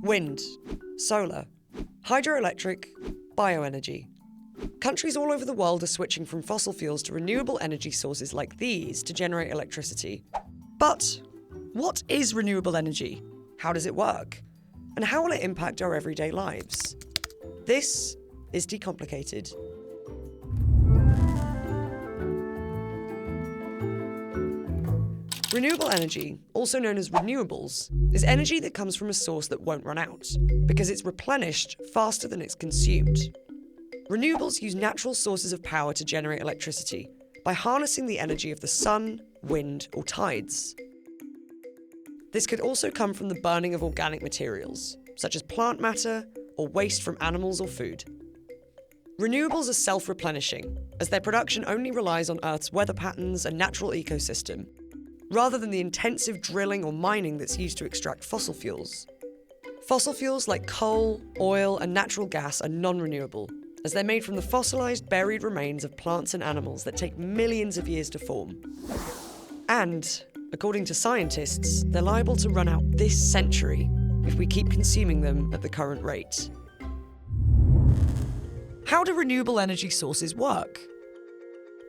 Wind, solar, hydroelectric, bioenergy. Countries all over the world are switching from fossil fuels to renewable energy sources like these to generate electricity. But what is renewable energy? How does it work? And how will it impact our everyday lives? This is Decomplicated. Renewable energy, also known as renewables, is energy that comes from a source that won't run out, because it's replenished faster than it's consumed. Renewables use natural sources of power to generate electricity by harnessing the energy of the sun, wind, or tides. This could also come from the burning of organic materials, such as plant matter or waste from animals or food. Renewables are self-replenishing, as their production only relies on Earth's weather patterns and natural ecosystem, rather than the intensive drilling or mining that's used to extract fossil fuels. Fossil fuels like coal, oil, and natural gas are non-renewable, as they're made from the fossilized buried remains of plants and animals that take millions of years to form. And, according to scientists, they're liable to run out this century if we keep consuming them at the current rate. How do renewable energy sources work?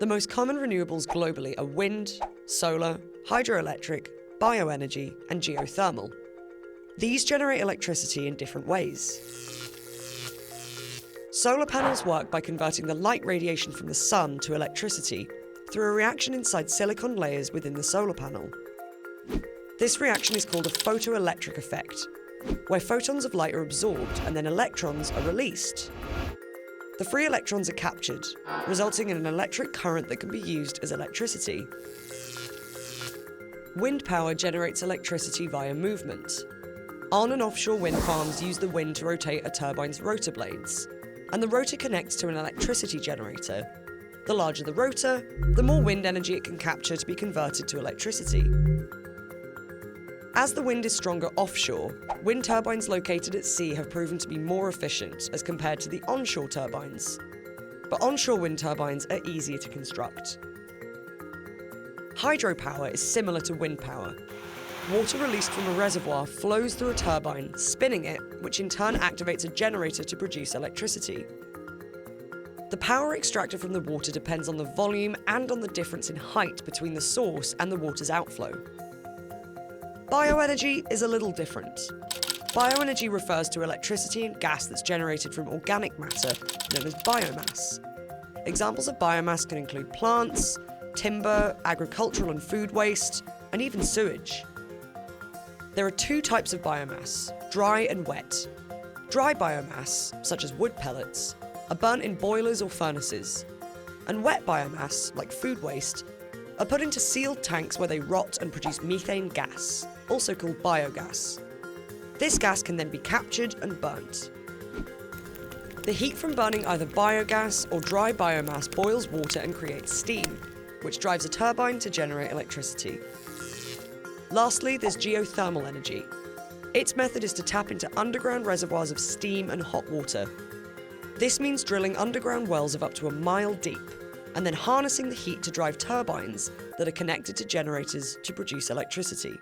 The most common renewables globally are wind, solar, hydroelectric, bioenergy, and geothermal. These generate electricity in different ways. Solar panels work by converting the light radiation from the sun to electricity through a reaction inside silicon layers within the solar panel. This reaction is called a photoelectric effect, where photons of light are absorbed and then electrons are released. The free electrons are captured, resulting in an electric current that can be used as electricity. Wind power generates electricity via movement. On- and offshore wind farms use the wind to rotate a turbine's rotor blades, and the rotor connects to an electricity generator. The larger the rotor, the more wind energy it can capture to be converted to electricity. As the wind is stronger offshore, wind turbines located at sea have proven to be more efficient as compared to the onshore turbines. But onshore wind turbines are easier to construct. Hydropower is similar to wind power. Water released from a reservoir flows through a turbine, spinning it, which in turn activates a generator to produce electricity. The power extracted from the water depends on the volume and on the difference in height between the source and the water's outflow. Bioenergy is a little different. Bioenergy refers to electricity and gas that's generated from organic matter, known as biomass. Examples of biomass can include plants, timber, agricultural and food waste, and even sewage. There are two types of biomass, dry and wet. Dry biomass, such as wood pellets, are burnt in boilers or furnaces, and wet biomass, like food waste, are put into sealed tanks where they rot and produce methane gas, also called biogas. This gas can then be captured and burnt. The heat from burning either biogas or dry biomass boils water and creates steam, which drives a turbine to generate electricity. Lastly, there's geothermal energy. Its method is to tap into underground reservoirs of steam and hot water. This means drilling underground wells of up to a mile deep, and then harnessing the heat to drive turbines that are connected to generators to produce electricity.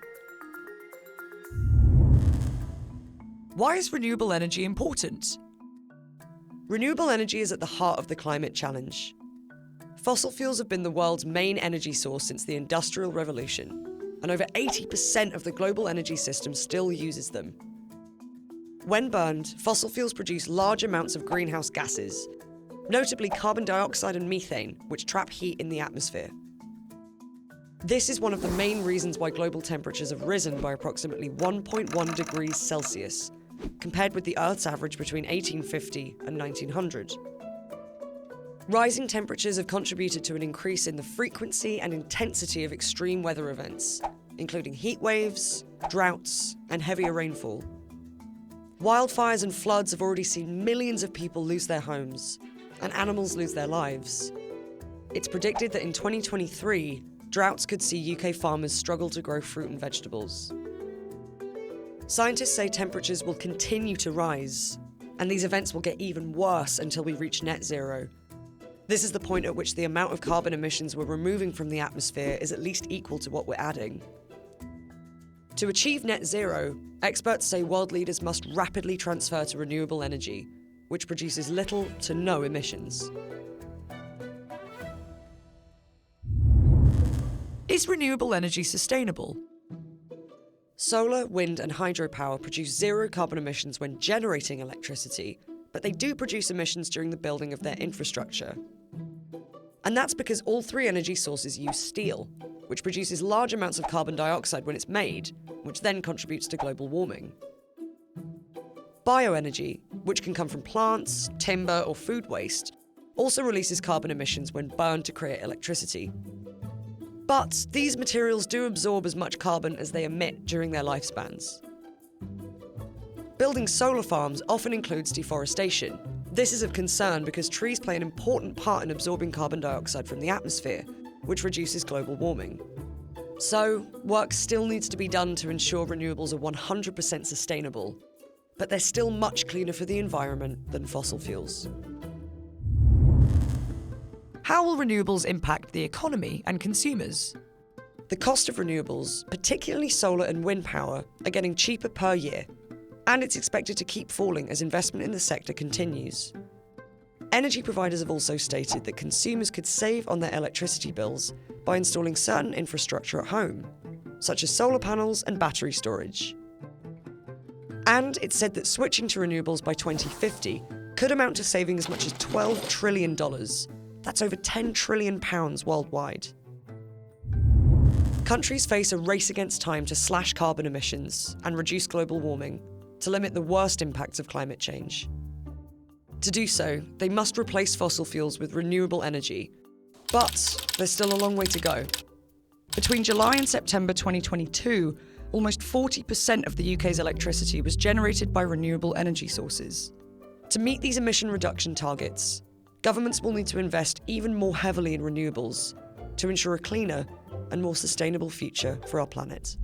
Why is renewable energy important? Renewable energy is at the heart of the climate challenge. Fossil fuels have been the world's main energy source since the Industrial Revolution, and over 80% of the global energy system still uses them. When burned, fossil fuels produce large amounts of greenhouse gases, notably carbon dioxide and methane, which trap heat in the atmosphere. This is one of the main reasons why global temperatures have risen by approximately 1.1 degrees Celsius, compared with the Earth's average between 1850 and 1900. Rising temperatures have contributed to an increase in the frequency and intensity of extreme weather events, including heat waves, droughts, and heavier rainfall. Wildfires and floods have already seen millions of people lose their homes, and animals lose their lives. It's predicted that in 2023, droughts could see UK farmers struggle to grow fruit and vegetables. Scientists say temperatures will continue to rise, and these events will get even worse until we reach net zero. This is the point at which the amount of carbon emissions we're removing from the atmosphere is at least equal to what we're adding. To achieve net zero, experts say world leaders must rapidly transfer to renewable energy, which produces little to no emissions. Is renewable energy sustainable? Solar, wind, and hydropower produce zero carbon emissions when generating electricity, but they do produce emissions during the building of their infrastructure. And that's because all three energy sources use steel, which produces large amounts of carbon dioxide when it's made, which then contributes to global warming. Bioenergy, which can come from plants, timber, or food waste, also releases carbon emissions when burned to create electricity. But these materials do absorb as much carbon as they emit during their lifespans. Building solar farms often includes deforestation. This is of concern because trees play an important part in absorbing carbon dioxide from the atmosphere, which reduces global warming. So, work still needs to be done to ensure renewables are 100% sustainable, but they're still much cleaner for the environment than fossil fuels. How will renewables impact the economy and consumers? The cost of renewables, particularly solar and wind power, are getting cheaper per year, and it's expected to keep falling as investment in the sector continues. Energy providers have also stated that consumers could save on their electricity bills by installing certain infrastructure at home, such as solar panels and battery storage. And it's said that switching to renewables by 2050 could amount to saving as much as $12 trillion. That's over £10 trillion worldwide. Countries face a race against time to slash carbon emissions and reduce global warming to limit the worst impacts of climate change. To do so, they must replace fossil fuels with renewable energy, but there's still a long way to go. Between July and September 2022, almost 40% of the UK's electricity was generated by renewable energy sources. To meet these emission reduction targets, governments will need to invest even more heavily in renewables to ensure a cleaner and more sustainable future for our planet.